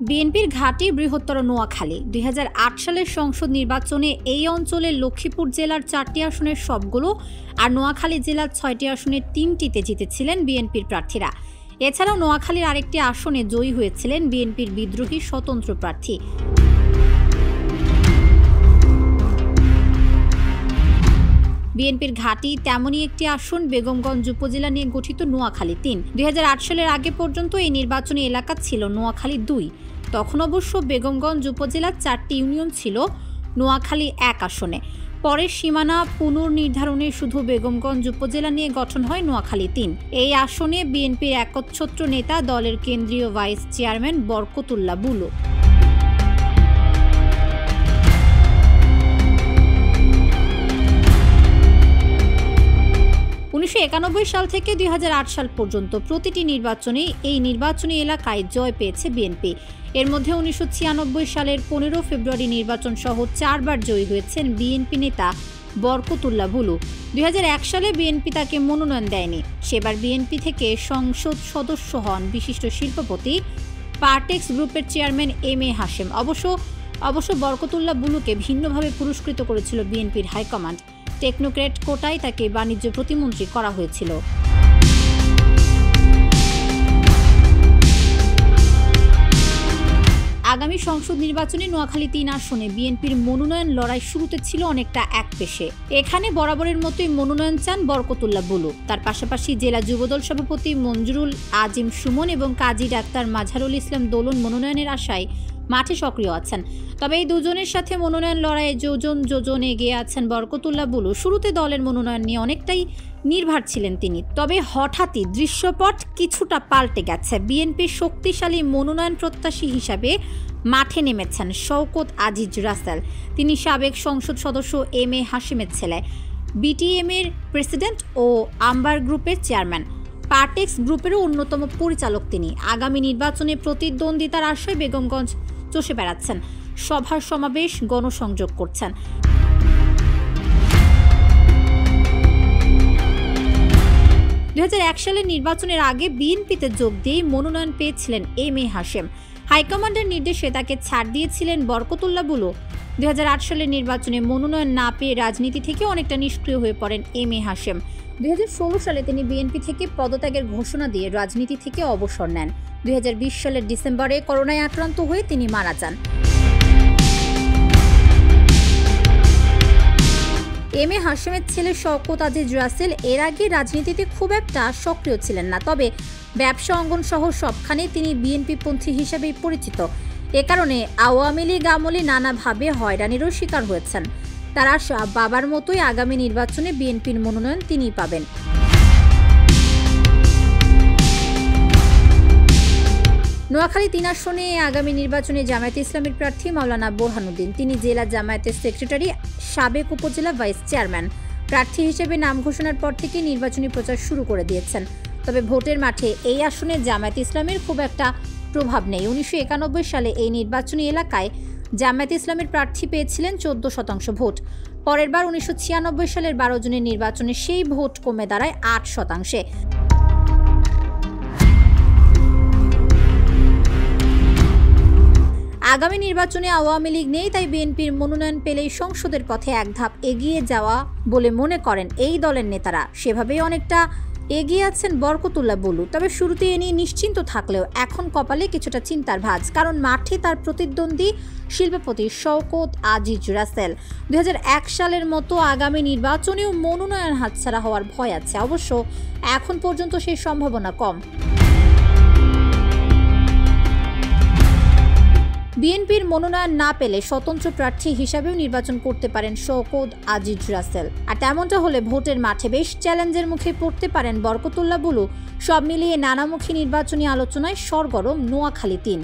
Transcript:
বিএনপির ঘাঁটি বৃহত্তর নোয়াখালী। 2008 সালের সংসদ নির্বাচনে এই অঞ্চলের লক্ষ্মীপুর জেলার 4টি আসনের সবগুলো আর নোয়াখালী জেলার 6টি আসনের 3টিতে জিতেছিলেন বিএনপির প্রার্থীরা। এছাড়াও নোয়াখালীর আরেকটি আসনে জয়ী হয়েছিলেন বিএনপির বিদ্রোহী স্বতন্ত্র প্রার্থী। বিএনপির ঘাঁটি তেমনই একটি আসন বেগমগঞ্জ উপজেলা নিয়ে গঠিত নোয়াখালী 3। 2008 সালের আগে পর্যন্ত এই নির্বাচনী এলাকা ছিল নোয়াখালী 2। তখন অবশ্য বেগমগঞ্জ উপজেলার 4টি ইউনিয়ন ছিল নোয়াখালী 1 আসনে। পরে সীমানা পুনর্নির্ধারণে শুধু বেগমগঞ্জ উপজেলা নিয়ে গঠন হয় নোয়াখালী 3। এই আসনে বিএনপির একচ্ছত্র নেতা দলের কেন্দ্রীয় ভাইস চেয়ারম্যান বরকতুল্লাহ বুলু। 1991 সাল থেকে 2008 সাল পর্যন্ত প্রতিটি নির্বাচনে এই নির্বাচনী এলাকায় জয় পেয়েছে বিএনপি। এর মধ্যে 1996 সালের 15 ফেব্রুয়ারি নির্বাচন সহ 4 বার জয়ী হয়েছেন বিএনপি নেতা বরকতুল্লাহ বুলু। 2001 সালে বিএনপি তাকে মনোনয়ন দেয়নি। সেবার বিএনপি থেকে সংসদ সদস্য হন বিশিষ্ট শিল্পপতি পার্টেক্স গ্রুপের চেয়ারম্যান এম এ হাশেম। অবশ্য বরকতুল্লাহ বুলুকে ভিন্নভাবে পুরস্কৃত করেছিল বিএনপির হাইকমান্ড। টেকনোক্র্যাট কোটায় তাকে বাণিজ্য প্রতিমন্ত্রী করা হয়েছিল। আগামী সংসদ নির্বাচনে নোয়াখালী 3 আসনে বিএনপির মনোনয়ন লড়াই শুরুতে ছিল অনেকটা একপেশে। এখানে বরাবরের মতোই মনোনয়ন চান বরকতুল্লাহ বুলু। তার পাশাপাশি জেলা যুবদল সভাপতি মঞ্জুরুল আজিম সুমন এবং কাজী ডাক্তার মাজহারুল ইসলাম দোলন মনোনয়নের আশায় মাঠে সক্রিয় আছেন। তবে এই দুজনের সাথে মনোনয়ন লড়াইয়ে যোজন এগিয়ে আছেন বরকতুল্লাহ বুলু। শুরুতে দলের মনোনয়ন নিয়ে অনেকটাই নির্ভর ছিলেন তিনি, তবে হঠাৎই দৃশ্যপট কিছুটা পাল্টে গেছে। বিএনপির শক্তিশালী মনোনয়ন প্রত্যাশী হিসাবে মাঠে নেমেছেন শওকত আজিজ রাসেল। তিনি সাবেক সংসদ সদস্য এম এ হাশেমের ছেলে, বিটিএম এর প্রেসিডেন্ট ও আম্বার গ্রুপের চেয়ারম্যান। পার্টেক্স গ্রুপেরও অন্যতম পরিচালক তিনি। আগামী নির্বাচনে প্রতিদ্বন্দ্বিতার আশায় বেগমগঞ্জ চষে বেড়াচ্ছেন, সভা সমাবেশ গণসংযোগ করছেন। সালের নির্বাচনের আগে বিএনপিতে যোগ দিয়ে মনোনয়ন পেয়েছিলেন এম এ হাশেম। হাইকমান্ডের নির্দেশে তাকে ছাড় দিয়েছিলেন বরকতুল্লাহ বুলু। 2008 সালের নির্বাচনে মনোনয়ন না পেয়ে রাজনীতি থেকে অনেকটা নিষ্ক্রিয় হয়ে পড়েন এম এ হাশেম। 2016 সালে তিনি বিএনপি থেকে পদত্যাগের ঘোষণা দিয়ে রাজনীতি থেকে অবসর নেন। 2020 সালের ডিসেম্বরে করোনায় আক্রান্ত হয়ে তিনি মারা যান। এম এ হাশেমের ছেলে শওকত আজিজ রাসেল এর আগে রাজনীতিতে খুব একটা সক্রিয় ছিলেন না, তবে ব্যবসা অঙ্গন সহ সবখানেই তিনি বিএনপি পন্থী হিসেবেই পরিচিত। এ কারণে আওয়ামী লীগ আমলে নানাভাবে হয়রানিরও শিকার হয়েছেন। তার আশা বাবার মতোই আগামী নির্বাচনে বিএনপির মনোনয়ন তিনিই পাবেন। নোয়াখালী 3 আসনে আগামী নির্বাচনে জামায়াতে ইসলামীর প্রার্থী মাওলানা বোরহানুদ্দিন। তিনি জেলা জামায়াতের সেক্রেটারি, সাবেক উপজেলা ভাইস চেয়ারম্যান। প্রার্থী হিসেবে নাম ঘোষণার পর থেকে নির্বাচনী প্রচার শুরু করে দিয়েছেন। তবে ভোটের মাঠে এই আসনে জামায়াতে ইসলামের খুব একটা প্রভাব নেই। 1991 সালে এই নির্বাচনী এলাকায় জামায়াতে ইসলামের প্রার্থী পেয়েছিলেন 14% ভোট। পরের বার 1996 সালের 12 জনের নির্বাচনে সেই ভোট কমে দাঁড়ায় 8%। আগামী নির্বাচনে আওয়ামী লীগ নেই, তাই বিএনপির মনোনয়ন পেলেই সংসদের পথে এক ধাপ এগিয়ে যাওয়া বলে মনে করেন এই দলের নেতারা। সেভাবেই অনেকটা এগিয়ে আছেন বরকতুল্লাহ বুলু। তবে শুরুতে এ নিয়ে নিশ্চিন্ত থাকলেও এখন কপালে কিছুটা চিন্তার ভাঁজ, কারণ মাঠে তার প্রতিদ্বন্দ্বী শিল্পপতি শওকত আজিজ রাসেল। 2001 সালের মতো আগামী নির্বাচনেও মনোনয়ন হাতছাড়া হওয়ার ভয় আছে। অবশ্য এখন পর্যন্ত সেই সম্ভাবনা কম। বিএনপির মনোনয়ন না পেলে স্বতন্ত্র প্রার্থী হিসাবেও নির্বাচন করতে পারেন শওকত আজিজ রাসেল। আর তেমনটা হলে ভোটের মাঠে বেশ চ্যালেঞ্জের মুখে পড়তে পারেন বরকতুল্লাহ বুলু। সব মিলিয়ে নানামুখী নির্বাচনী আলোচনায় সরগরম নোয়াখালী 3।